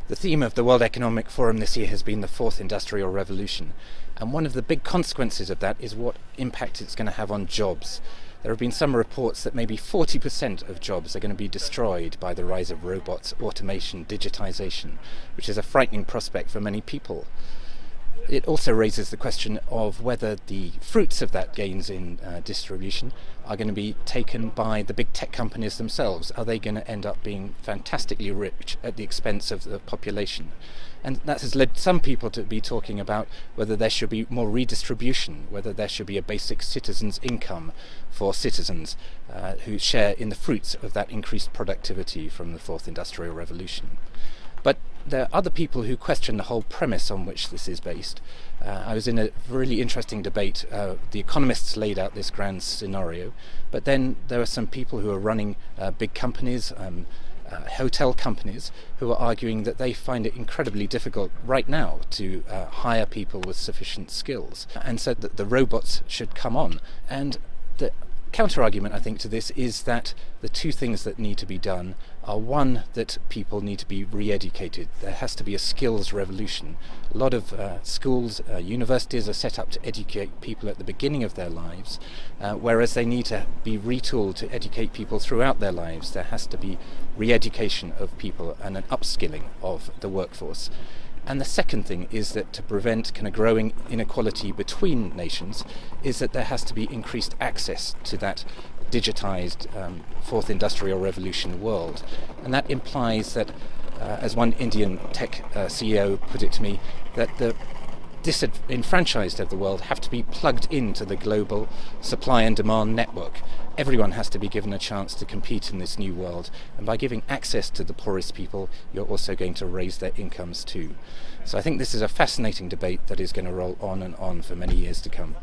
The theme of the World Economic Forum this year has been the fourth industrial revolution, and one of the big consequences of that is what impact it's going to have on jobs. There have been some reports that maybe 40% of jobs are going to be destroyed by the rise of robots, automation, digitisation, which is a frightening prospect for many people. It also raises the question of whether the fruits of that gains in distribution are going to be taken by the big tech companies themselves. Are they going to end up being fantastically rich at the expense of the population? And that has led some people to be talking about whether there should be more redistribution, whether there should be a basic citizen's income for citizens who share in the fruits of that increased productivity from the fourth industrial revolution. But there are other people who question the whole premise on which this is based. I was in a really interesting debate. The economists laid out this grand scenario, but then there are some people who are running big companies, hotel companies, who are arguing that they find it incredibly difficult right now to hire people with sufficient skills, and said that the robots should come on. And the counter-argument, I think, to this is that the two things that need to be done are, one, that people need to be re-educated. There has to be a skills revolution. A lot of schools, universities are set up to educate people at the beginning of their lives, whereas they need to be retooled to educate people throughout their lives. There has to be re-education of people and an upskilling of the workforce. And the second thing is that to prevent kind of growing inequality between nations is that there has to be increased access to that digitized fourth industrial revolution world. And that implies that, as one Indian tech CEO put it to me, that the disenfranchised of the world have to be plugged into the global supply and demand network. Everyone has to be given a chance to compete in this new world, and by giving access to the poorest people, you're also going to raise their incomes too. So I think this is a fascinating debate that is going to roll on and on for many years to come.